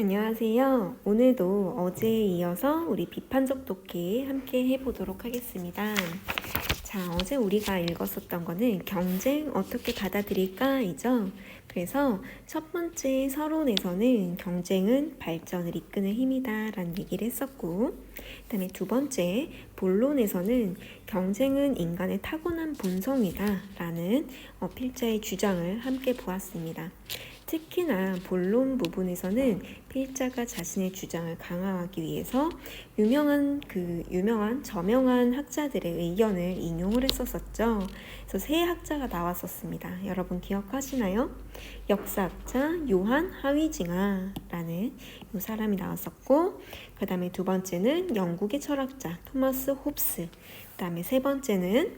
안녕하세요. 오늘도 어제에 이어서 우리 비판적 독해 함께 해보도록 하겠습니다. 자, 어제 우리가 읽었었던 거는 경쟁 어떻게 받아들일까 이죠. 그래서 첫 번째 서론에서는 경쟁은 발전을 이끄는 힘이다 라는 얘기를 했었고, 그 다음에 두 번째 본론에서는 경쟁은 인간의 타고난 본성이다 라는 필자의 주장을 함께 보았습니다. 특히나 본론 부분에서는 필자가 자신의 주장을 강화하기 위해서 유명한 저명한 학자들의 의견을 인용을 했었었죠. 그래서 세 학자가 나왔었습니다. 여러분 기억하시나요? 역사학자 요한 하위징하라는 이 사람이 나왔었고, 그 다음에 두 번째는 영국의 철학자 토마스 홉스, 그 다음에 세 번째는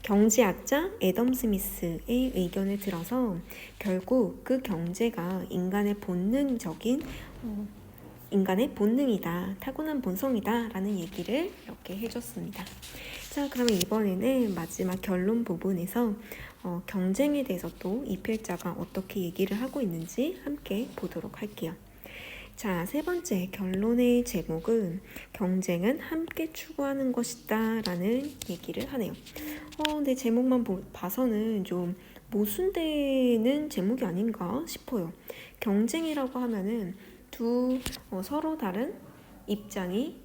경제학자 애덤 스미스의 의견을 들어서 결국 그 경제가 인간의 본능이다, 타고난 본성이다 라는 얘기를 이렇게 해줬습니다. 자, 그러면 이번에는 마지막 결론 부분에서 경쟁에 대해서 또 이 필자가 어떻게 얘기를 하고 있는지 함께 보도록 할게요. 자, 세 번째 결론의 제목은 경쟁은 함께 추구하는 것이다 라는 얘기를 하네요. 근데 제목만 봐서는 좀 모순되는 제목이 아닌가 싶어요. 경쟁이라고 하면은 서로 다른 입장이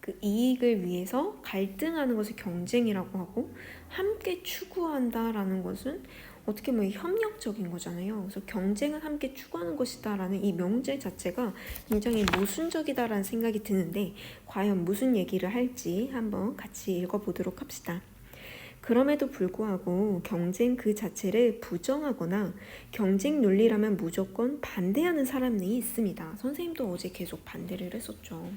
그 이익을 위해서 갈등하는 것을 경쟁이라고 하고, 함께 추구한다라는 것은 어떻게 보면 협력적인 거잖아요. 그래서 경쟁은 함께 추구하는 것이다 라는 이 명제 자체가 굉장히 모순적이다라는 생각이 드는데, 과연 무슨 얘기를 할지 한번 같이 읽어보도록 합시다. 그럼에도 불구하고 경쟁 그 자체를 부정하거나 경쟁 논리라면 무조건 반대하는 사람이 있습니다. 선생님도 어제 계속 반대를 했었죠.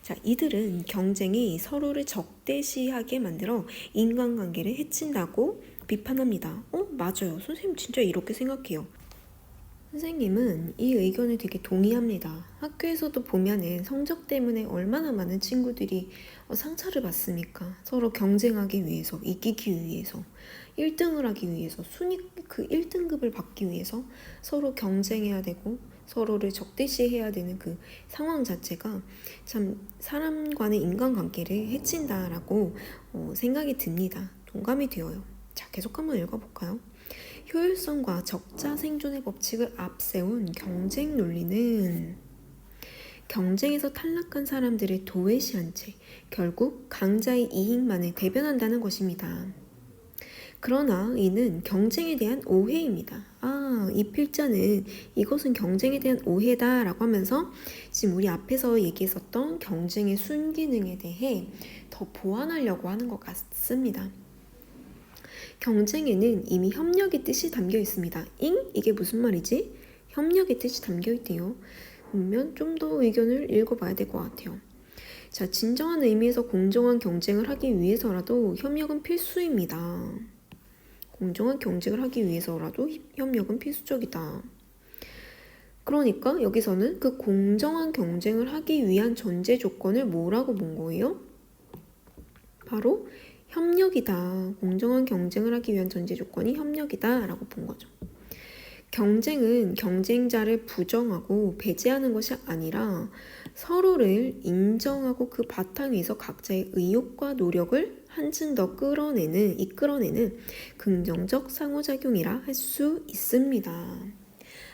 자, 이들은 경쟁이 서로를 적대시하게 만들어 인간관계를 해친다고 비판합니다. 맞아요. 선생님 진짜 이렇게 생각해요. 선생님은 이 의견에 되게 동의합니다. 학교에서도 보면은 성적 때문에 얼마나 많은 친구들이 상처를 받습니까? 서로 경쟁하기 위해서, 이기기 위해서, 1등을 하기 위해서, 그 1등급을 받기 위해서 서로 경쟁해야 되고 서로를 적대시해야 되는 그 상황 자체가 참 사람 간의 인간관계를 해친다라고 생각이 듭니다. 동감이 되어요. 자, 계속 한번 읽어볼까요? 효율성과 적자 생존의 법칙을 앞세운 경쟁 논리는 경쟁에서 탈락한 사람들을 도외시한 채 결국 강자의 이익만을 대변한다는 것입니다. 그러나 이는 경쟁에 대한 오해입니다. 이 필자는 이것은 경쟁에 대한 오해다 라고 하면서 지금 우리 앞에서 얘기했었던 경쟁의 순기능에 대해 더 보완하려고 하는 것 같습니다. 경쟁에는 이미 협력의 뜻이 담겨 있습니다. 이게 무슨 말이지? 협력의 뜻이 담겨 있대요. 그러면 좀 더 의견을 읽어봐야 될 것 같아요. 자, 진정한 의미에서 공정한 경쟁을 하기 위해서라도 협력은 필수입니다. 공정한 경쟁을 하기 위해서라도 협력은 필수적이다. 그러니까 여기서는 그 공정한 경쟁을 하기 위한 전제 조건을 뭐라고 본 거예요? 바로 협력이다. 공정한 경쟁을 하기 위한 전제 조건이 협력이다 라고 본 거죠. 경쟁은 경쟁자를 부정하고 배제하는 것이 아니라 서로를 인정하고 그 바탕에서 각자의 의욕과 노력을 한층 더 이끌어내는 긍정적 상호작용이라 할 수 있습니다.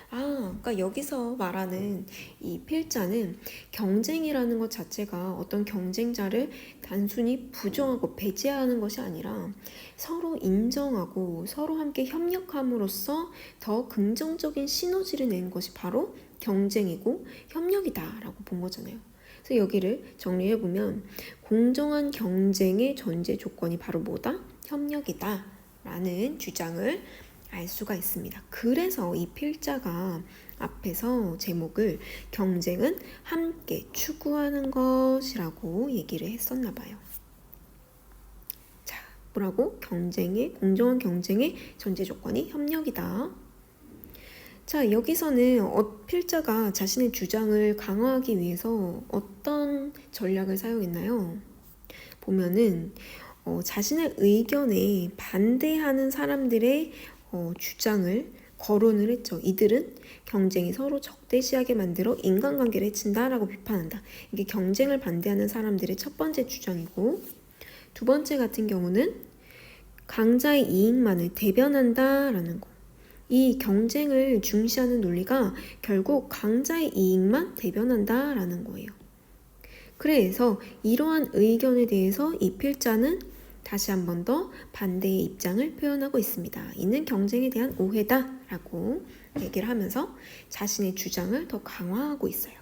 그러니까 여기서 말하는 이 필자는 경쟁이라는 것 자체가 어떤 경쟁자를 단순히 부정하고 배제하는 것이 아니라 서로 인정하고 서로 함께 협력함으로써 더 긍정적인 시너지를 내는 것이 바로 경쟁이고 협력이다라고 본 거잖아요. 그래서 여기를 정리해보면 공정한 경쟁의 전제 조건이 바로 뭐다? 협력이다 라는 주장을 알 수가 있습니다. 그래서 이 필자가 앞에서 제목을 경쟁은 함께 추구하는 것이라고 얘기를 했었나 봐요. 자, 뭐라고? 공정한 경쟁의 전제 조건이 협력이다. 자, 여기서는 필자가 자신의 주장을 강화하기 위해서 어떤 전략을 사용했나요? 보면은 자신의 의견에 반대하는 사람들의 주장을 거론을 했죠. 이들은 경쟁이 서로 적대시하게 만들어 인간관계를 해친다라고 비판한다. 이게 경쟁을 반대하는 사람들의 첫 번째 주장이고, 두 번째 같은 경우는 강자의 이익만을 대변한다라는 거. 이 경쟁을 중시하는 논리가 결국 강자의 이익만 대변한다라는 거예요. 그래서 이러한 의견에 대해서 이 필자는 다시 한 번 더 반대의 입장을 표현하고 있습니다. 이는 경쟁에 대한 오해다라고 얘기를 하면서 자신의 주장을 더 강화하고 있어요.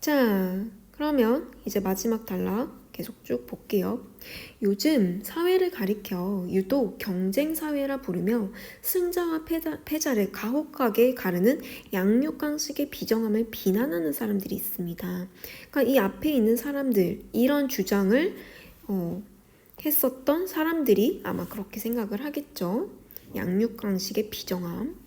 자, 그러면 이제 마지막 단락 계속 쭉 볼게요. 요즘 사회를 가리켜 유독 경쟁사회라 부르며 승자와 패자를 가혹하게 가르는 양육강식의 비정함을 비난하는 사람들이 있습니다. 그러니까 이 앞에 있는 사람들, 이런 주장을 했었던 사람들이 아마 그렇게 생각을 하겠죠. 양육강식의 비정함.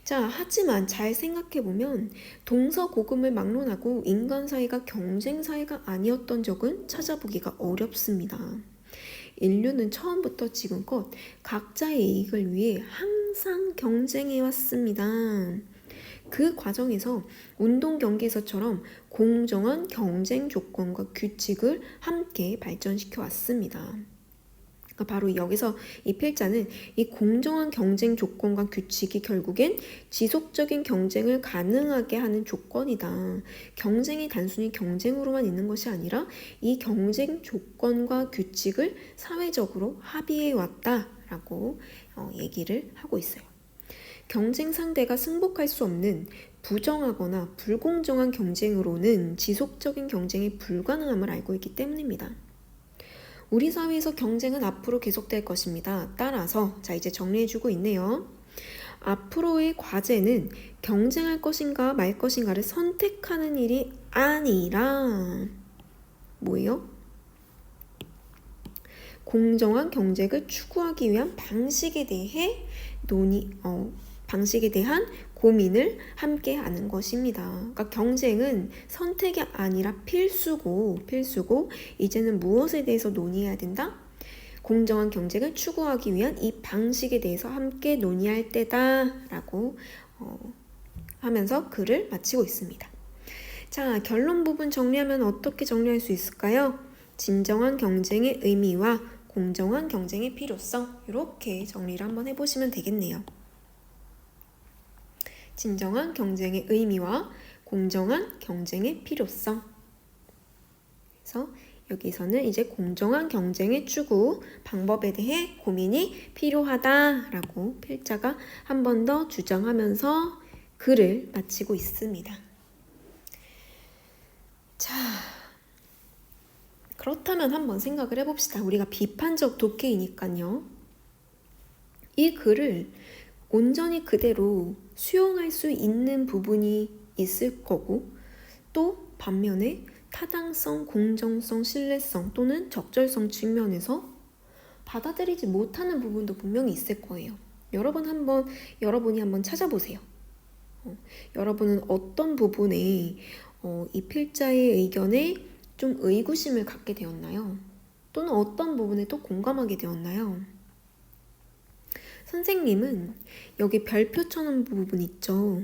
자, 하지만 잘 생각해보면 동서고금을 막론하고 인간 사이가 경쟁 사이가 아니었던 적은 찾아보기가 어렵습니다. 인류는 처음부터 지금껏 각자의 이익을 위해 항상 경쟁해 왔습니다. 그 과정에서 운동 경기에서처럼 공정한 경쟁 조건과 규칙을 함께 발전시켜 왔습니다. 바로 여기서 이 필자는 이 공정한 경쟁 조건과 규칙이 결국엔 지속적인 경쟁을 가능하게 하는 조건이다. 경쟁이 단순히 경쟁으로만 있는 것이 아니라 이 경쟁 조건과 규칙을 사회적으로 합의해 왔다라고 얘기를 하고 있어요. 경쟁 상대가 승복할 수 없는 부정하거나 불공정한 경쟁으로는 지속적인 경쟁이 불가능함을 알고 있기 때문입니다. 우리 사회에서 경쟁은 앞으로 계속될 것입니다. 따라서 자 이제 정리해주고 있네요. 앞으로의 과제는 경쟁할 것인가 말 것인가를 선택하는 일이 아니라 뭐예요? 공정한 경쟁을 추구하기 위한 방식에 대한 고민을 함께 하는 것입니다. 그러니까 경쟁은 선택이 아니라 필수고 이제는 무엇에 대해서 논의해야 된다? 공정한 경쟁을 추구하기 위한 이 방식에 대해서 함께 논의할 때다라고 하면서 글을 마치고 있습니다. 자, 결론 부분 정리하면 어떻게 정리할 수 있을까요? 진정한 경쟁의 의미와 공정한 경쟁의 필요성, 이렇게 정리를 한번 해보시면 되겠네요. 진정한 경쟁의 의미와 공정한 경쟁의 필요성. 그래서 여기서는 이제 공정한 경쟁의 추구 방법에 대해 고민이 필요하다라고 필자가 한 번 더 주장하면서 글을 마치고 있습니다. 자, 그렇다면 한번 생각을 해봅시다. 우리가 비판적 독해이니까요. 이 글을 온전히 그대로 수용할 수 있는 부분이 있을 거고, 또 반면에 타당성, 공정성, 신뢰성 또는 적절성 측면에서 받아들이지 못하는 부분도 분명히 있을 거예요. 여러분이 한번 찾아보세요. 여러분은 어떤 부분에 이 필자의 의견에 좀 의구심을 갖게 되었나요? 또는 어떤 부분에 또 공감하게 되었나요? 선생님은 여기 별표 쳐놓은 부분 있죠?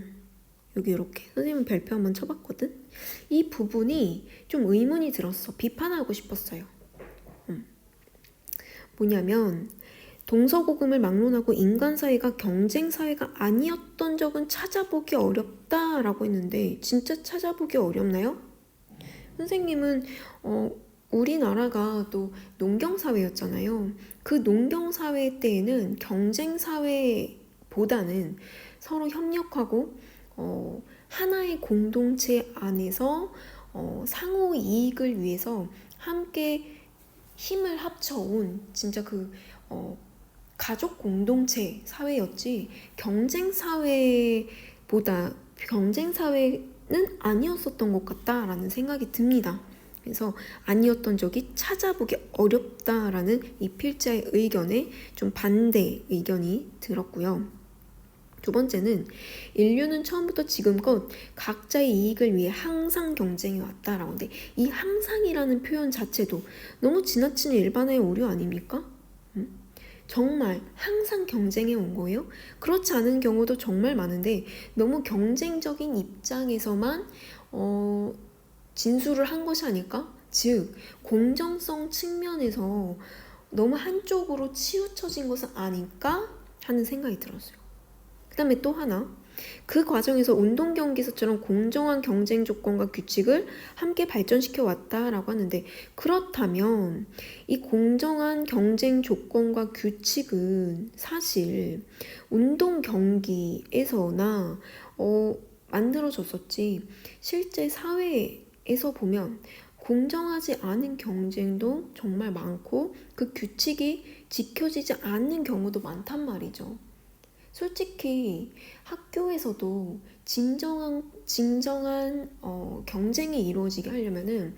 여기 이렇게 선생님은 별표 한번 쳐봤거든? 이 부분이 좀 의문이 들었어. 비판하고 싶었어요. 뭐냐면 동서고금을 막론하고 인간 사회가 경쟁 사회가 아니었던 적은 찾아보기 어렵다라고 했는데 진짜 사자보기 어렵나요? 선생님은 우리나라가 또 농경사회였잖아요. 그 농경사회 때에는 경쟁사회보다는 서로 협력하고 하나의 공동체 안에서 상호 이익을 위해서 함께 힘을 합쳐온 진짜 그 가족 공동체 사회였지 경쟁사회는 아니었었던 것 같다라는 생각이 듭니다. 그래서 아니었던 적이 찾아보기 어렵다라는 이 필자의 의견에 좀 반대 의견이 들었고요. 두 번째는 인류는 처음부터 지금껏 각자의 이익을 위해 항상 경쟁해 왔다라고 하는데 이 항상이라는 표현 자체도 너무 지나치는 일반화의 오류 아닙니까? 정말 항상 경쟁해 온 거예요? 그렇지 않은 경우도 정말 많은데 너무 경쟁적인 입장에서만 진술을 한 것이 아닐까? 즉 공정성 측면에서 너무 한쪽으로 치우쳐진 것은 아닐까 하는 생각이 들었어요. 그 다음에 또 하나, 그 과정에서 운동경기에서처럼 공정한 경쟁 조건과 규칙을 함께 발전시켜 왔다라고 하는데, 그렇다면 이 공정한 경쟁 조건과 규칙은 사실 운동 경기에서나 만들어졌었지, 실제 사회에서 보면 공정하지 않은 경쟁도 정말 많고 그 규칙이 지켜지지 않는 경우도 많단 말이죠. 솔직히 학교에서도 진정한 경쟁이 이루어지게 하려면은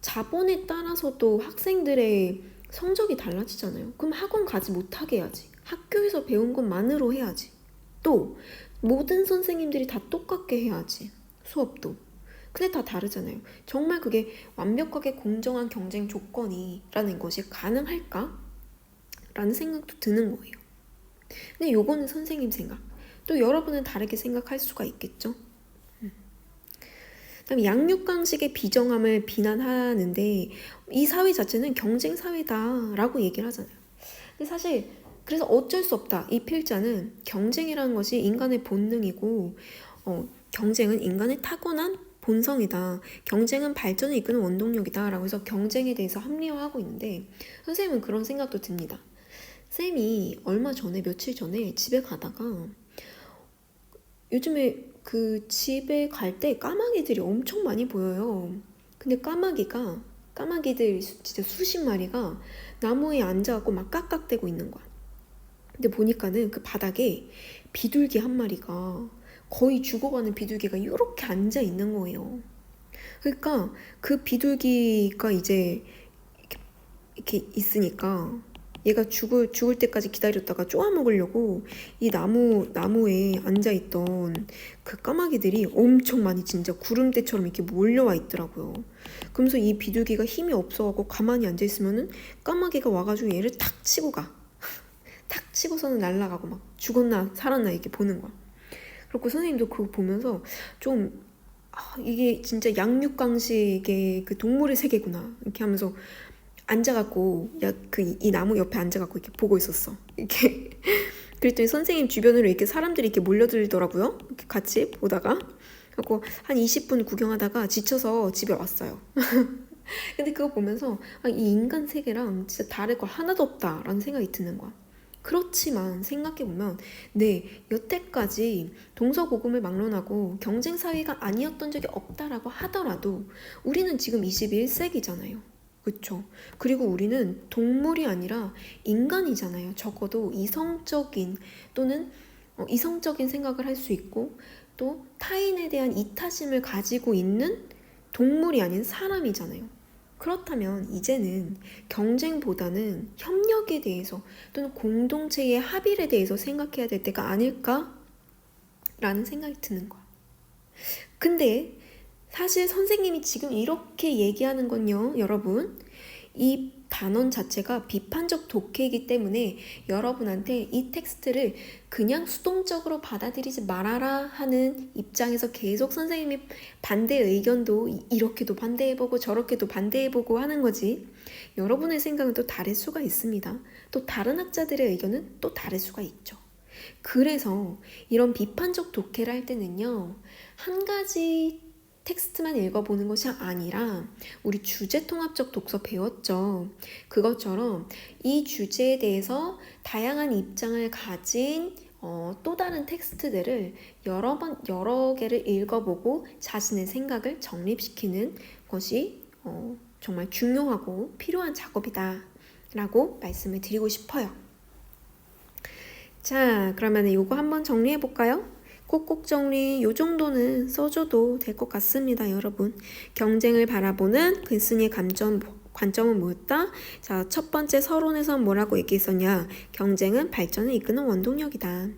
자본에 따라서도 학생들의 성적이 달라지잖아요. 그럼 학원 가지 못하게 해야지. 학교에서 배운 것만으로 해야지. 또 모든 선생님들이 다 똑같게 해야지. 수업도. 근데 다 다르잖아요. 정말 그게 완벽하게 공정한 경쟁 조건이라는 것이 가능할까? 라는 생각도 드는 거예요. 근데 요거는 선생님 생각. 또 여러분은 다르게 생각할 수가 있겠죠. 그다음에 양육강식의 비정함을 비난하는데 이 사회 자체는 경쟁 사회다라고 얘기를 하잖아요. 근데 사실 그래서 어쩔 수 없다. 이 필자는 경쟁이라는 것이 인간의 본능이고 경쟁은 인간의 타고난 본성이다. 경쟁은 발전을 이끄는 원동력이다. 라고 해서 경쟁에 대해서 합리화하고 있는데 선생님은 그런 생각도 듭니다. 쌤이 며칠 전에 집에 가다가 요즘에 그 집에 갈 때 까마귀들이 엄청 많이 보여요. 근데 까마귀들 진짜 수십 마리가 나무에 앉아갖고 막 깍깍대고 있는 거야. 근데 보니까는 그 바닥에 비둘기 한 마리가 거의 죽어가는 비둘기가 이렇게 앉아 있는 거예요. 그러니까 그 비둘기가 이제 이렇게 있으니까 얘가 죽을 때까지 기다렸다가 쪼아먹으려고 이 나무에 앉아있던 그 까마귀들이 엄청 많이 진짜 구름대처럼 이렇게 몰려와 있더라고요. 그러면서 이 비둘기가 힘이 없어갖고 가만히 앉아있으면은 까마귀가 와가지고 얘를 탁 치고 가. 탁 치고서는 날아가고 막 죽었나 살았나 이렇게 보는 거야. 그리고 선생님도 그거 보면서 좀 이게 진짜 양육강식의 그 동물의 세계구나 이렇게 하면서 앉아갖고 이 나무 옆에 앉아갖고 이렇게 보고 있었어. 이렇게 그랬더니 선생님 주변으로 이렇게 사람들이 이렇게 몰려들더라고요. 이렇게 같이 보다가 그래서 한 20분 구경하다가 지쳐서 집에 왔어요. 근데 그거 보면서 이 인간 세계랑 진짜 다를 거 하나도 없다라는 생각이 드는 거야. 그렇지만 생각해보면 여태까지 동서고금을 막론하고 경쟁 사회가 아니었던 적이 없다라고 하더라도 우리는 지금 21세기잖아요. 그렇죠. 그리고 우리는 동물이 아니라 인간이잖아요. 적어도 이성적인 또는 이성적인 생각을 할 수 있고 또 타인에 대한 이타심을 가지고 있는 동물이 아닌 사람이잖아요. 그렇다면 이제는 경쟁보다는 협력에 대해서 또는 공동체의 합의에 대해서 생각해야 될 때가 아닐까? 라는 생각이 드는 거야. 근데 사실 선생님이 지금 이렇게 얘기하는 건요, 여러분, 이 단원 자체가 비판적 독해이기 때문에 여러분한테 이 텍스트를 그냥 수동적으로 받아들이지 말아라 하는 입장에서 계속 선생님이 반대 의견도 이렇게도 반대해보고 저렇게도 반대해보고 하는 거지. 여러분의 생각은 또 다를 수가 있습니다. 또 다른 학자들의 의견은 또 다를 수가 있죠. 그래서 이런 비판적 독해를 할 때는요, 한 가지 텍스트만 읽어보는 것이 아니라 우리 주제통합적 독서 배웠죠. 그것처럼 이 주제에 대해서 다양한 입장을 가진 또 다른 텍스트들을 여러 개를 읽어보고 자신의 생각을 정립시키는 것이 정말 중요하고 필요한 작업이다 라고 말씀을 드리고 싶어요. 자, 그러면 이거 한번 정리해 볼까요? 꼭꼭 정리 요 정도는 써줘도 될 것 같습니다, 여러분. 경쟁을 바라보는 글쓴이의 관점은 뭐였다? 자, 첫 번째 서론에선 뭐라고 얘기했었냐? 경쟁은 발전을 이끄는 원동력이다.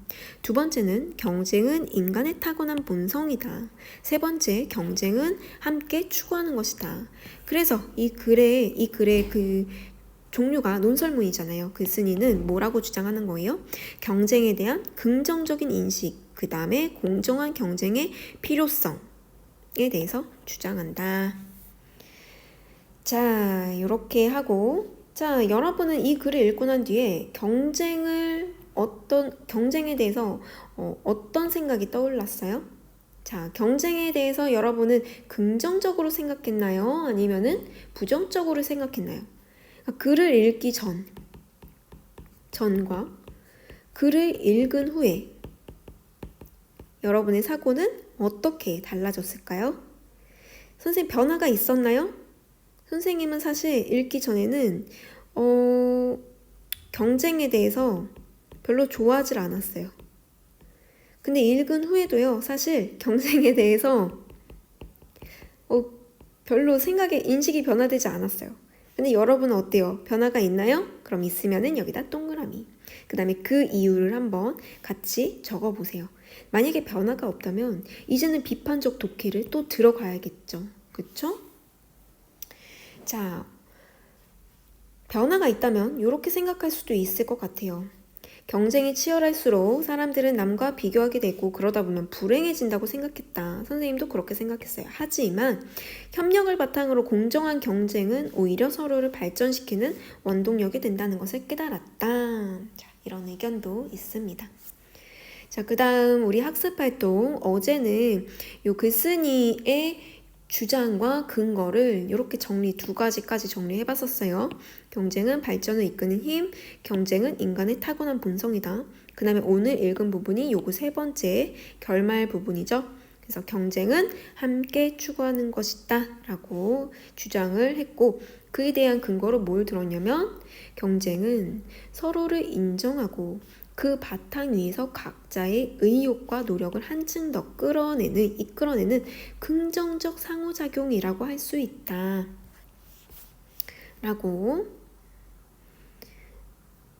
두 번째는 경쟁은 인간의 타고난 본성이다. 세 번째, 경쟁은 함께 추구하는 것이다. 그래서 이 글의 그 종류가 논설문이잖아요. 글쓴이는 뭐라고 주장하는 거예요? 경쟁에 대한 긍정적인 인식, 그 다음에 공정한 경쟁의 필요성에 대해서 주장한다. 자, 이렇게 하고, 자, 여러분은 이 글을 읽고 난 뒤에 경쟁에 대해서 어떤 생각이 떠올랐어요? 자, 경쟁에 대해서 여러분은 긍정적으로 생각했나요? 아니면은 부정적으로 생각했나요? 글을 읽기 전과 글을 읽은 후에 여러분의 사고는 어떻게 달라졌을까요? 선생님, 변화가 있었나요? 선생님은 사실 읽기 전에는 경쟁에 대해서 별로 좋아하질 않았어요. 근데 읽은 후에도요, 사실 경쟁에 대해서 별로 인식이 변화되지 않았어요. 근데 여러분은 어때요? 변화가 있나요? 그럼 있으면은 여기다 동그라미. 그 다음에 그 이유를 한번 같이 적어보세요. 만약에 변화가 없다면 이제는 비판적 독해를 또 들어가야겠죠. 그쵸? 자, 변화가 있다면 이렇게 생각할 수도 있을 것 같아요. 경쟁이 치열할수록 사람들은 남과 비교하게 되고 그러다 보면 불행해진다고 생각했다. 선생님도 그렇게 생각했어요. 하지만 협력을 바탕으로 공정한 경쟁은 오히려 서로를 발전시키는 원동력이 된다는 것을 깨달았다. 자, 이런 의견도 있습니다. 자, 그 다음 우리 학습활동 어제는 요 글쓴이의 주장과 근거를 이렇게 두 가지까지 정리해봤었어요. 경쟁은 발전을 이끄는 힘, 경쟁은 인간의 타고난 본성이다. 그 다음에 오늘 읽은 부분이 요거 세 번째 결말 부분이죠. 그래서 경쟁은 함께 추구하는 것이다 라고 주장을 했고, 그에 대한 근거로 뭘 들었냐면 경쟁은 서로를 인정하고 그 바탕 위에서 각자의 의욕과 노력을 한층 더 이끌어내는 긍정적 상호작용이라고 할 수 있다. 라고.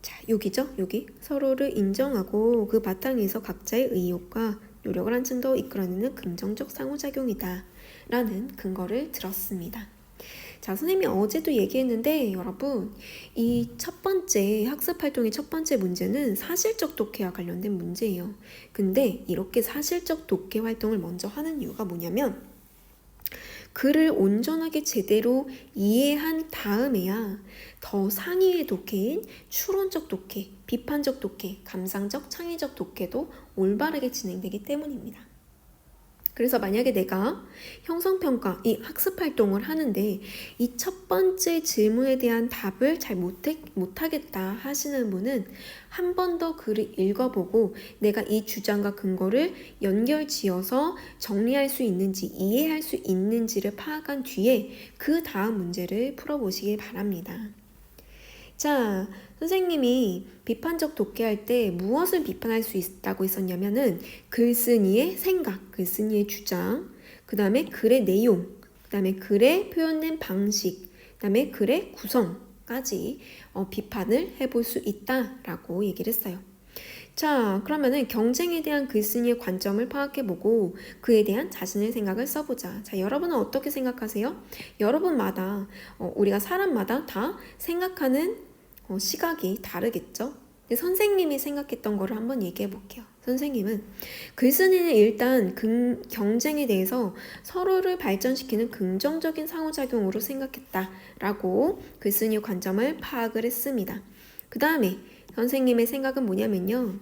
자, 여기죠? 여기. 서로를 인정하고 그 바탕 위에서 각자의 의욕과 노력을 한층 더 이끌어내는 긍정적 상호작용이다. 라는 근거를 들었습니다. 자, 선생님이 어제도 얘기했는데 여러분, 이 첫 번째 학습활동의 첫 번째 문제는 사실적 독해와 관련된 문제예요. 근데 이렇게 사실적 독해 활동을 먼저 하는 이유가 뭐냐면 글을 온전하게 제대로 이해한 다음에야 더 상위의 독해인 추론적 독해, 비판적 독해, 감상적, 창의적 독해도 올바르게 진행되기 때문입니다. 그래서 만약에 내가 형성평가, 이 학습활동을 하는데 이 첫 번째 질문에 대한 답을 잘 못하겠다 하시는 분은 한 번 더 글을 읽어보고 내가 이 주장과 근거를 연결지어서 정리할 수 있는지, 이해할 수 있는지를 파악한 뒤에 그 다음 문제를 풀어보시길 바랍니다. 자, 선생님이 비판적 독해할 때 무엇을 비판할 수 있다고 했었냐면은 글쓴이의 생각, 글쓴이의 주장, 그 다음에 글의 내용, 그 다음에 글의 표현된 방식, 그 다음에 글의 구성까지 비판을 해볼 수 있다라고 얘기를 했어요. 자, 그러면은 경쟁에 대한 글쓴이의 관점을 파악해보고 그에 대한 자신의 생각을 써보자. 자, 여러분은 어떻게 생각하세요? 여러분마다 우리가 사람마다 다 생각하는 시각이 다르겠죠? 근데 선생님이 생각했던 거를 한번 얘기해 볼게요. 선생님은 글쓴이는 일단 경쟁에 대해서 서로를 발전시키는 긍정적인 상호작용으로 생각했다라고 글쓴이의 관점을 파악을 했습니다. 그 다음에 선생님의 생각은 뭐냐면요,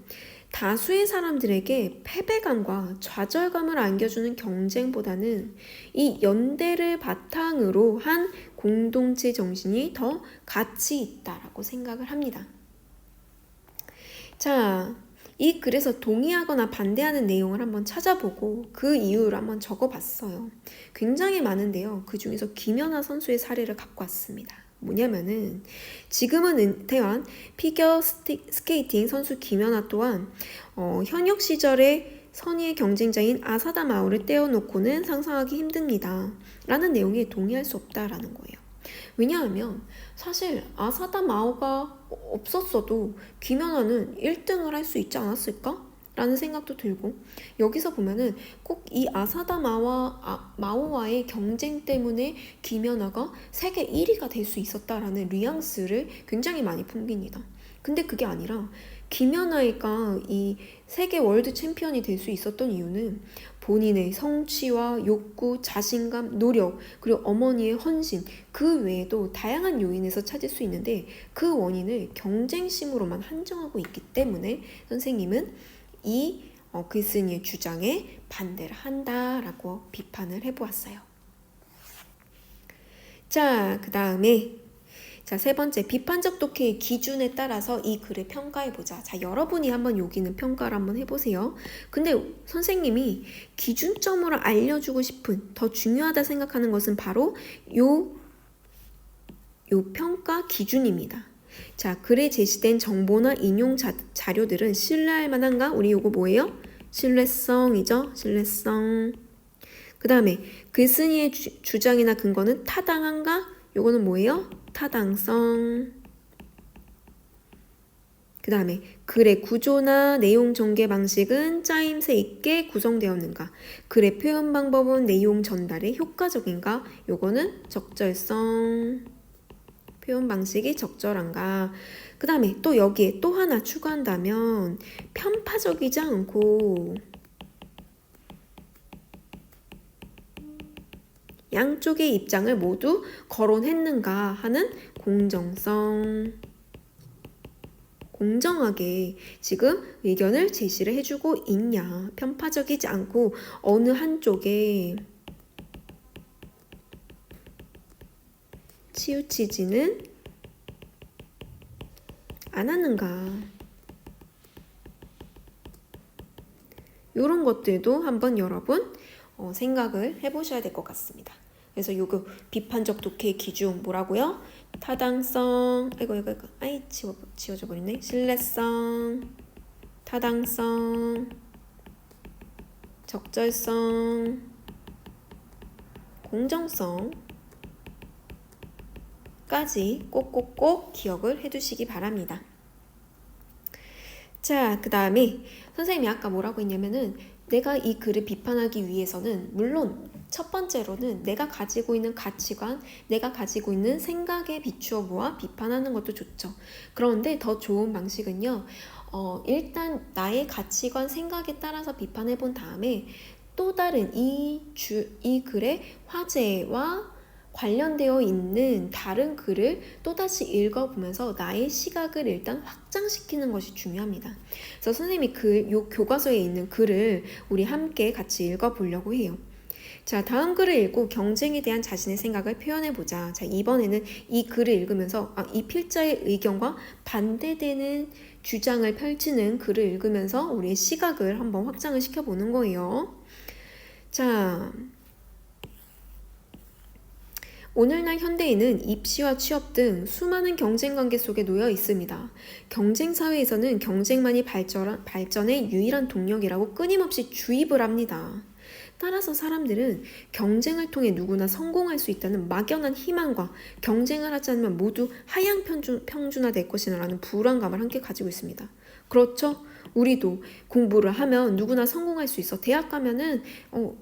다수의 사람들에게 패배감과 좌절감을 안겨주는 경쟁보다는 이 연대를 바탕으로 한 공동체 정신이 더 가치 있다라고 생각을 합니다. 자, 이 글에서 동의하거나 반대하는 내용을 한번 찾아보고 그 이유를 한번 적어봤어요. 굉장히 많은데요. 그 중에서 김연아 선수의 사례를 갖고 왔습니다. 뭐냐면은 지금은 은퇴한 피겨 스케이팅 선수 김연아 또한 현역 시절에 선의의 경쟁자인 아사다 마오를 떼어놓고는 상상하기 힘듭니다. 라는 내용에 동의할 수 없다라는 거예요. 왜냐하면 사실 아사다 마오가 없었어도 김연아는 1등을 할 수 있지 않았을까? 라는 생각도 들고, 여기서 보면은 꼭 이 아사다 마오와의 경쟁 때문에 김연아가 세계 1위가 될 수 있었다라는 뉘앙스를 굉장히 많이 풍깁니다. 근데 그게 아니라 김연아가 이 세계 월드 챔피언이 될 수 있었던 이유는 본인의 성취와 욕구, 자신감, 노력, 그리고 어머니의 헌신, 그 외에도 다양한 요인에서 찾을 수 있는데, 그 원인을 경쟁심으로만 한정하고 있기 때문에 선생님은 이 글쓴이의 주장에 반대를 한다라고 비판을 해보았어요. 자, 그 다음에 세 번째, 비판적 독해의 기준에 따라서 이 글을 평가해보자. 자, 여러분이 한번 여기는 평가를 한번 해보세요. 근데 선생님이 기준점으로 알려주고 싶은, 더 중요하다 생각하는 것은 바로 요 평가 기준입니다. 자, 글에 제시된 정보나 인용 자료들은 신뢰할 만한가? 우리 요거 뭐예요? 신뢰성이죠? 신뢰성. 그 다음에 글쓴이의 주장이나 근거는 타당한가? 요거는 뭐예요? 타당성. 그 다음에 글의 구조나 내용 전개 방식은 짜임새 있게 구성되었는가? 글의 표현 방법은 내용 전달에 효과적인가? 요거는 적절성. 표현 방식이 적절한가? 그 다음에 또 여기에 또 하나 추가한다면 편파적이지 않고 양쪽의 입장을 모두 거론했는가 하는 공정성. 공정하게 지금 의견을 제시를 해주고 있냐. 편파적이지 않고 어느 한쪽에 치우치지는 않았는가. 이런 것들도 한번 여러분 생각을 해보셔야 될 것 같습니다. 그래서 요거 비판적 독해의 기준 뭐라고요? 타당성, 아이 지워져 버리네. 신뢰성, 타당성, 적절성, 공정성까지 꼭꼭꼭 기억을 해두시기 바랍니다. 자, 그 다음에 선생님이 아까 뭐라고 했냐면은 내가 이 글을 비판하기 위해서는 물론 첫 번째로는 내가 가지고 있는 가치관, 내가 가지고 있는 생각에 비추어 보아 비판하는 것도 좋죠. 그런데 더 좋은 방식은요. 일단 나의 가치관, 생각에 따라서 비판해 본 다음에 또 다른 이 글의 화제와 관련되어 있는 다른 글을 또다시 읽어보면서 나의 시각을 일단 확장시키는 것이 중요합니다. 그래서 선생님이 요 교과서에 있는 글을 우리 함께 같이 읽어보려고 해요. 자, 다음 글을 읽고 경쟁에 대한 자신의 생각을 표현해보자. 자, 이번에는 이 글을 읽으면서 이 필자의 의견과 반대되는 주장을 펼치는 글을 읽으면서 우리의 시각을 한번 확장을 시켜보는 거예요. 자, 오늘날 현대인은 입시와 취업 등 수많은 경쟁관계 속에 놓여 있습니다. 경쟁사회에서는 경쟁만이 발전의 유일한 동력이라고 끊임없이 주입을 합니다. 따라서 사람들은 경쟁을 통해 누구나 성공할 수 있다는 막연한 희망과 경쟁을 하지 않으면 모두 하향 평준화될 것이라는 불안감을 함께 가지고 있습니다. 그렇죠? 우리도 공부를 하면 누구나 성공할 수 있어. 대학 가면은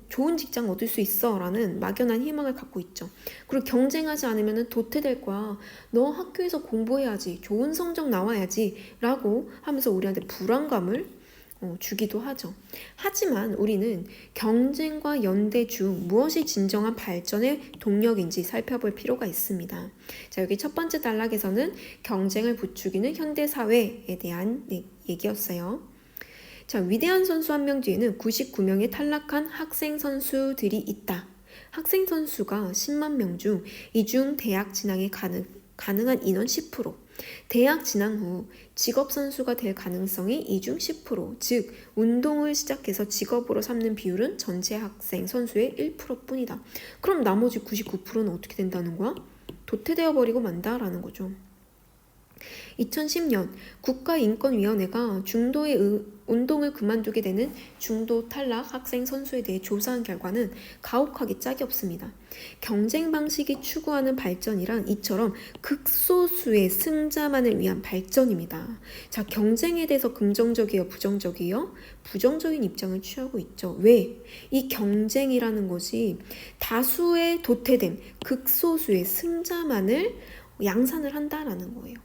좋은 직장 얻을 수 있어 라는 막연한 희망을 갖고 있죠. 그리고 경쟁하지 않으면 도태될 거야. 너 학교에서 공부해야지. 좋은 성적 나와야지 라고 하면서 우리한테 불안감을 주기도 하죠. 하지만 우리는 경쟁과 연대 중 무엇이 진정한 발전의 동력인지 살펴볼 필요가 있습니다. 자, 여기 첫 번째 단락에서는 경쟁을 부추기는 현대사회에 대한 얘기였어요. 자, 위대한 선수 한 명 뒤에는 99명의 탈락한 학생 선수들이 있다. 학생 선수가 10만 명 중 이 중 대학 진학에 가능한 인원 10%, 대학 진학 후 직업 선수가 될 가능성이 이 중 10%, 즉 운동을 시작해서 직업으로 삼는 비율은 전체 학생 선수의 1%뿐이다. 그럼 나머지 99%는 어떻게 된다는 거야? 도태되어 버리고 만다라는 거죠. 2010년 국가인권위원회가 중도의 운동을 그만두게 되는 중도 탈락 학생 선수에 대해 조사한 결과는 가혹하기 짝이 없습니다. 경쟁 방식이 추구하는 발전이란 이처럼 극소수의 승자만을 위한 발전입니다. 자, 경쟁에 대해서 긍정적이에요, 부정적이에요? 부정적인 입장을 취하고 있죠. 왜? 이 경쟁이라는 것이 다수의 도태됨, 극소수의 승자만을 양산을 한다라는 거예요.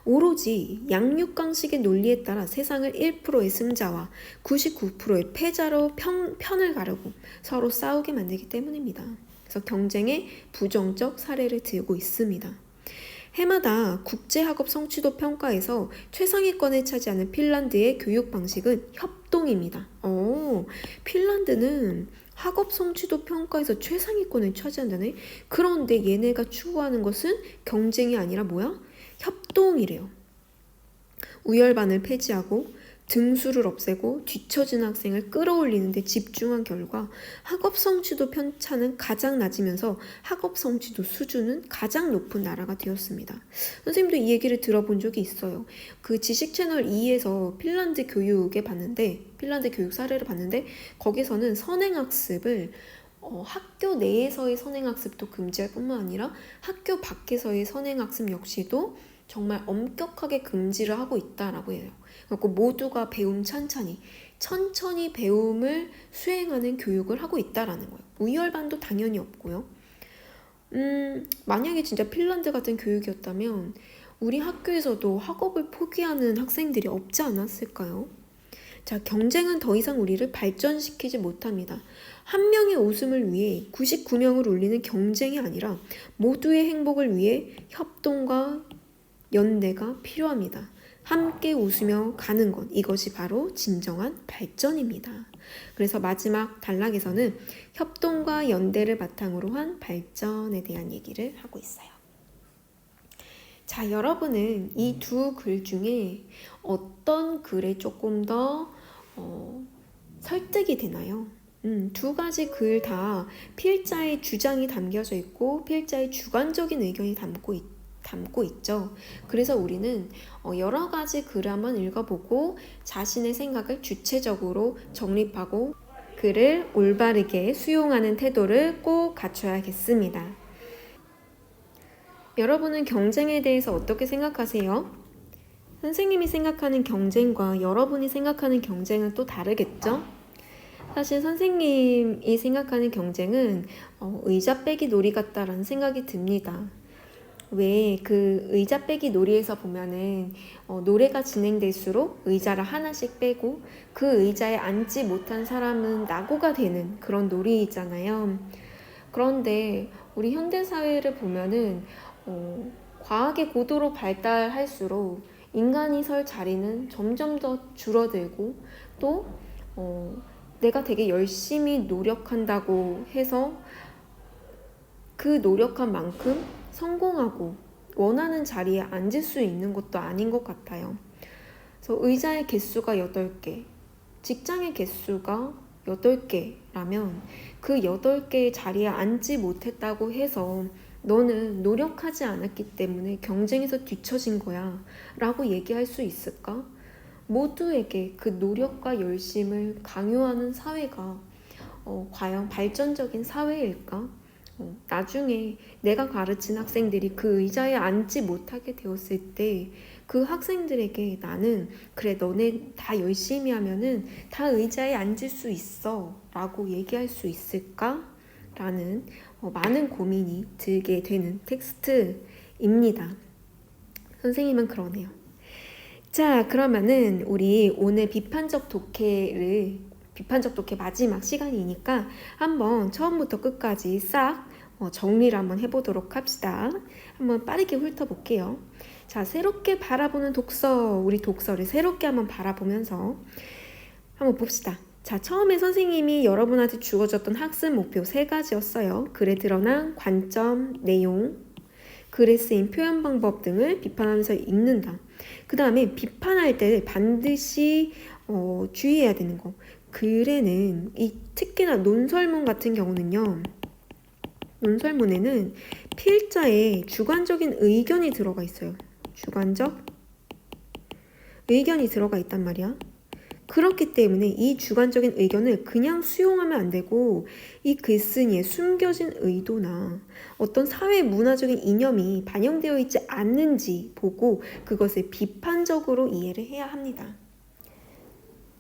오로지 양육강식의 논리에 따라 세상을 1%의 승자와 99%의 패자로 편을 가르고 서로 싸우게 만들기 때문입니다. 그래서 경쟁의 부정적 사례를 들고 있습니다. 해마다 국제학업 성취도 평가에서 최상위권을 차지하는 핀란드의 교육 방식은 협동입니다. 핀란드는 학업 성취도 평가에서 최상위권을 차지한다네? 그런데 얘네가 추구하는 것은 경쟁이 아니라 뭐야? 협동이래요. 우열반을 폐지하고 등수를 없애고 뒤처진 학생을 끌어올리는 데 집중한 결과 학업 성취도 편차는 가장 낮으면서 학업 성취도 수준은 가장 높은 나라가 되었습니다. 선생님도 이 얘기를 들어본 적이 있어요. 그 지식 채널 2에서 핀란드 교육 사례를 봤는데 거기서는 선행학습을 학교 내에서의 선행학습도 금지할 뿐만 아니라 학교 밖에서의 선행학습 역시도 정말 엄격하게 금지를 하고 있다라고 해요. 그리고 모두가 천천히 배움을 수행하는 교육을 하고 있다라는 거예요. 우열반도 당연히 없고요. 만약에 진짜 핀란드 같은 교육이었다면 우리 학교에서도 학업을 포기하는 학생들이 없지 않았을까요? 자, 경쟁은 더 이상 우리를 발전시키지 못합니다. 한 명의 웃음을 위해 99명을 울리는 경쟁이 아니라 모두의 행복을 위해 협동과 연대가 필요합니다. 함께 웃으며 가는 것, 이것이 바로 진정한 발전입니다. 그래서 마지막 단락에서는 협동과 연대를 바탕으로 한 발전에 대한 얘기를 하고 있어요. 자, 여러분은 이 두 글 중에 어떤 글에 조금 더 설득이 되나요? 두 가지 글 다 필자의 주장이 담겨져 있고 필자의 주관적인 의견이 담고 있죠. 그래서 우리는 여러 가지 글을 한번 읽어보고 자신의 생각을 주체적으로 정립하고 글을 올바르게 수용하는 태도를 꼭 갖춰야겠습니다. 여러분은 경쟁에 대해서 어떻게 생각하세요? 선생님이 생각하는 경쟁과 여러분이 생각하는 경쟁은 또 다르겠죠? 사실 선생님이 생각하는 경쟁은 의자 빼기 놀이 같다라는 생각이 듭니다. 왜 그 의자 빼기 놀이에서 보면은 노래가 진행될수록 의자를 하나씩 빼고 그 의자에 앉지 못한 사람은 낙오가 되는 그런 놀이잖아요. 그런데 우리 현대사회를 보면은 과학의 고도로 발달할수록 인간이 설 자리는 점점 더 줄어들고 또 내가 되게 열심히 노력한다고 해서 그 노력한 만큼 성공하고 원하는 자리에 앉을 수 있는 것도 아닌 것 같아요. 그래서 의자의 개수가 8개, 직장의 개수가 8개라면 그 8개의 자리에 앉지 못했다고 해서 너는 노력하지 않았기 때문에 경쟁에서 뒤처진 거야 라고 얘기할 수 있을까? 모두에게 그 노력과 열심을 강요하는 사회가 과연 발전적인 사회일까? 나중에 내가 가르친 학생들이 그 의자에 앉지 못하게 되었을 때 그 학생들에게 나는 그래 너네 다 열심히 하면은 다 의자에 앉을 수 있어 라고 얘기할 수 있을까? 라는 많은 고민이 들게 되는 텍스트입니다. 선생님은 그러네요. 자, 그러면은 우리 오늘 비판적 독해 마지막 시간이니까 한번 처음부터 끝까지 싹 정리를 한번 해보도록 합시다. 한번 빠르게 훑어볼게요. 자, 새롭게 바라보는 독서, 우리 독서를 새롭게 한번 바라보면서 한번 봅시다. 자, 처음에 선생님이 여러분한테 주어졌던 학습 목표 3가지였어요. 글에 드러난 관점, 내용, 글에 쓰인 표현 방법 등을 비판하면서 읽는다. 그 다음에 비판할 때 반드시 주의해야 되는 거. 글에는 특히나 논설문 같은 경우는요. 논설문에는 필자의 주관적인 의견이 들어가 있어요. 주관적 의견이 들어가 있단 말이야. 그렇기 때문에 이 주관적인 의견을 그냥 수용하면 안 되고 이 글쓴이의 숨겨진 의도나 어떤 사회 문화적인 이념이 반영되어 있지 않는지 보고 그것을 비판적으로 이해를 해야 합니다.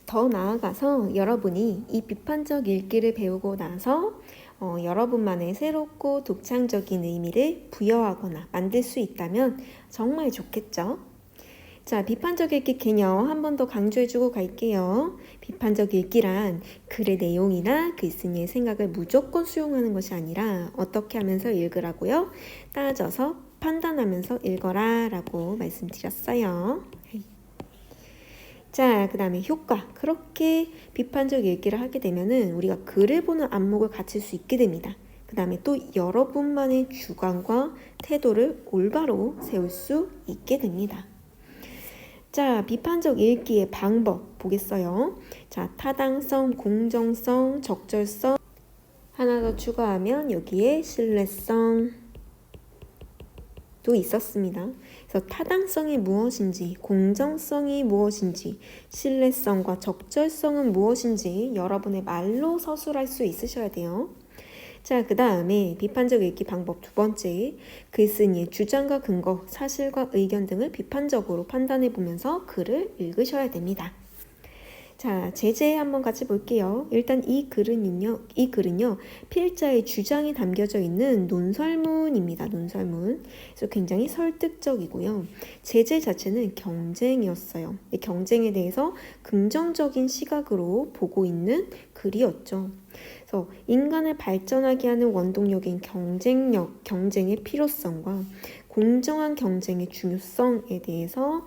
더 나아가서 여러분이 이 비판적 읽기를 배우고 나서 여러분만의 새롭고 독창적인 의미를 부여하거나 만들 수 있다면 정말 좋겠죠? 자, 비판적 읽기 개념 한 번 더 강조해주고 갈게요. 비판적 읽기란 글의 내용이나 글쓴이의 생각을 무조건 수용하는 것이 아니라 어떻게 하면서 읽으라고요? 따져서 판단하면서 읽어라 라고 말씀드렸어요. 자, 그 다음에 효과. 그렇게 비판적 읽기를 하게 되면은 우리가 글을 보는 안목을 갖출 수 있게 됩니다. 그 다음에 또 여러분만의 주관과 태도를 올바로 세울 수 있게 됩니다. 자, 비판적 읽기의 방법 보겠어요. 자, 타당성, 공정성, 적절성 하나 더 추가하면 여기에 신뢰성도 있었습니다. 그래서 타당성이 무엇인지, 공정성이 무엇인지, 신뢰성과 적절성은 무엇인지 여러분의 말로 서술할 수 있으셔야 돼요. 자, 그 다음에 비판적 읽기 방법 두 번째, 글쓴이의 주장과 근거, 사실과 의견 등을 비판적으로 판단해 보면서 글을 읽으셔야 됩니다. 자, 제재 한번 같이 볼게요. 일단 이 글은요 필자의 주장이 담겨져 있는 논설문입니다. 논설문. 그래서 굉장히 설득적이고요. 제재 자체는 경쟁이었어요. 경쟁에 대해서 긍정적인 시각으로 보고 있는 글이었죠. 그래서 인간을 발전하게 하는 원동력인 경쟁력, 경쟁의 필요성과 공정한 경쟁의 중요성에 대해서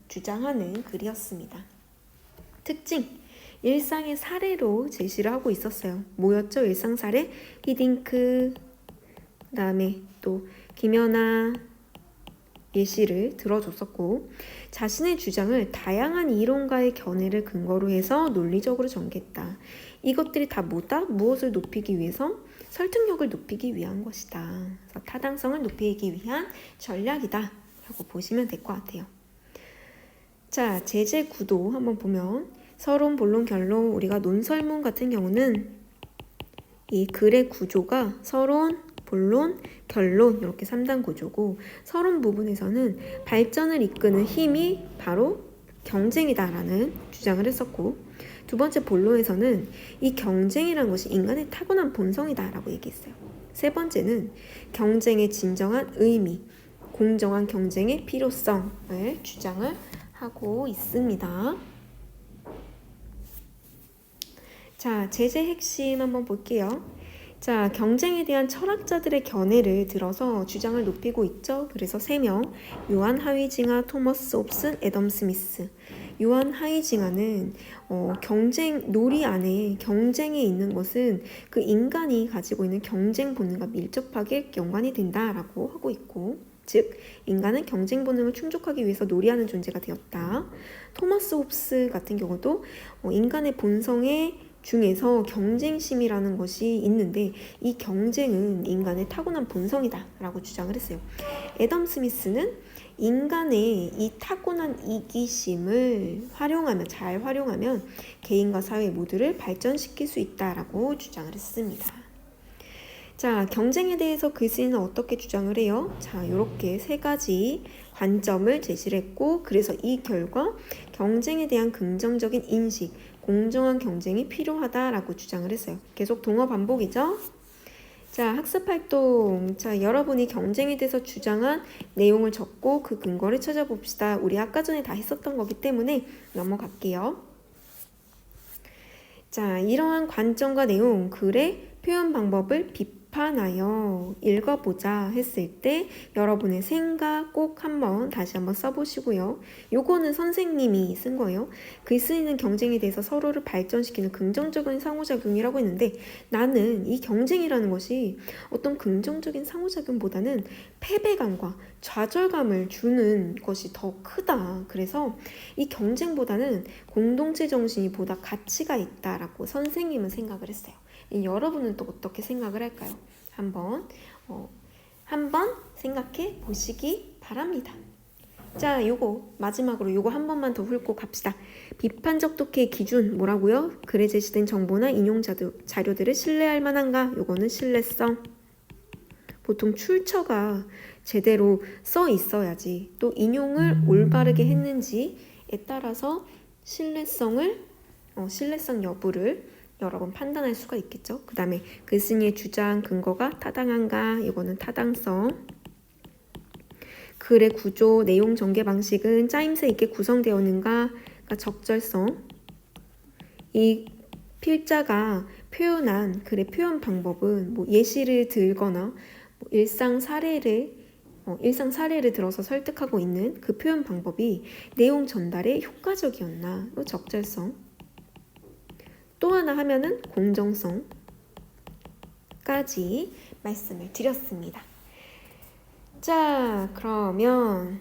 주장하는 글이었습니다. 특징, 일상의 사례로 제시를 하고 있었어요. 뭐였죠? 일상 사례? 히딩크, 그 다음에 또 김연아 예시를 들어줬었고 자신의 주장을 다양한 이론가의 견해를 근거로 해서 논리적으로 전개했다. 이것들이 다 뭐다? 무엇을 높이기 위해서? 설득력을 높이기 위한 것이다. 그래서 타당성을 높이기 위한 전략이다 라고 보시면 될 것 같아요. 자, 제재 구도 한번 보면 서론, 본론, 결론, 우리가 논설문 같은 경우는 이 글의 구조가 서론, 본론, 결론 이렇게 3단 구조고 서론 부분에서는 발전을 이끄는 힘이 바로 경쟁이다라는 주장을 했었고 두 번째 본론에서는 이 경쟁이라는 것이 인간의 타고난 본성이다라고 얘기했어요. 세 번째는 경쟁의 진정한 의미, 공정한 경쟁의 필요성을 주장을 하고 있습니다. 자, 제재 핵심 한번 볼게요. 자, 경쟁에 대한 철학자들의 견해를 들어서 주장을 높이고 있죠. 그래서 3명, 요한 하위징하, 토머스 홉슨, 애덤 스미스. 요한 하위징하는 경쟁 놀이 안에 경쟁에 있는 것은 그 인간이 가지고 있는 경쟁 본능과 밀접하게 연관이 된다라고 하고 있고 즉 인간은 경쟁 본능을 충족하기 위해서 놀이하는 존재가 되었다. 토머스 홉스 같은 경우도 인간의 본성의 중에서 경쟁심이라는 것이 있는데 이 경쟁은 인간의 타고난 본성이다 라고 주장을 했어요. 애덤 스미스는 인간의 이 타고난 이기심을 잘 활용하면 개인과 사회 모두를 발전시킬 수 있다라고 주장을 했습니다. 자, 경쟁에 대해서 글쓴이는 어떻게 주장을 해요? 자, 이렇게 3가지 관점을 제시를 했고 그래서 이 결과 경쟁에 대한 긍정적인 인식, 공정한 경쟁이 필요하다라고 주장을 했어요. 계속 동어 반복이죠? 자, 학습활동. 자, 여러분이 경쟁에 대해서 주장한 내용을 적고 그 근거를 찾아봅시다. 우리 아까 전에 다 했었던 거기 때문에 넘어갈게요. 자, 이러한 관점과 내용, 글의 표현 방법을 비판하여 읽어보자 했을 때 여러분의 생각 꼭 다시 한번 써보시고요. 요거는 선생님이 쓴 거예요. 글쓰이는 경쟁에 대해서 서로를 발전시키는 긍정적인 상호작용이라고 했는데 나는 이 경쟁이라는 것이 어떤 긍정적인 상호작용보다는 패배감과 좌절감을 주는 것이 더 크다. 그래서 이 경쟁보다는 공동체 정신이 보다 가치가 있다라고 선생님은 생각을 했어요. 여러분은 또 어떻게 생각을 할까요? 한번 생각해 보시기 바랍니다. 자, 요거 마지막으로 요거 한 번만 더 훑고 갑시다. 비판적 독해의 기준 뭐라고요? 글에 제시된 정보나 인용 자료들을 신뢰할 만한가? 요거는 신뢰성. 보통 출처가 제대로 써 있어야지 또 인용을 올바르게 했는지에 따라서 신뢰성 여부를 여러 번 판단할 수가 있겠죠. 그 다음에 글쓴이의 주장 근거가 타당한가? 이거는 타당성. 글의 구조, 내용 전개 방식은 짜임새 있게 구성되었는가? 그러니까 적절성. 이 필자가 표현한 글의 표현 방법은 뭐 예시를 들거나 일상 사례를 들어서 설득하고 있는 그 표현 방법이 내용 전달에 효과적이었나? 적절성. 또 하나 하면은 공정성까지 말씀을 드렸습니다. 자, 그러면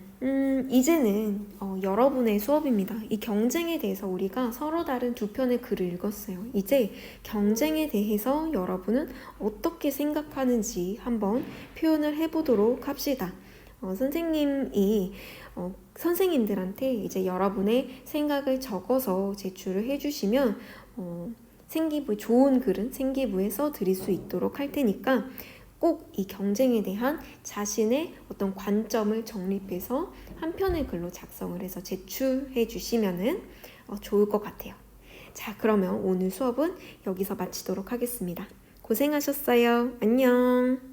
이제는 여러분의 수업입니다. 이 경쟁에 대해서 우리가 서로 다른 두 편의 글을 읽었어요. 이제 경쟁에 대해서 여러분은 어떻게 생각하는지 한번 표현을 해보도록 합시다. 선생님이 선생님들한테 이제 여러분의 생각을 적어서 제출을 해주시면 좋은 글은 생기부에 써드릴 수 있도록 할 테니까 꼭 이 경쟁에 대한 자신의 어떤 관점을 정립해서 한 편의 글로 작성을 해서 제출해 주시면 좋을 것 같아요. 자, 그러면 오늘 수업은 여기서 마치도록 하겠습니다. 고생하셨어요. 안녕.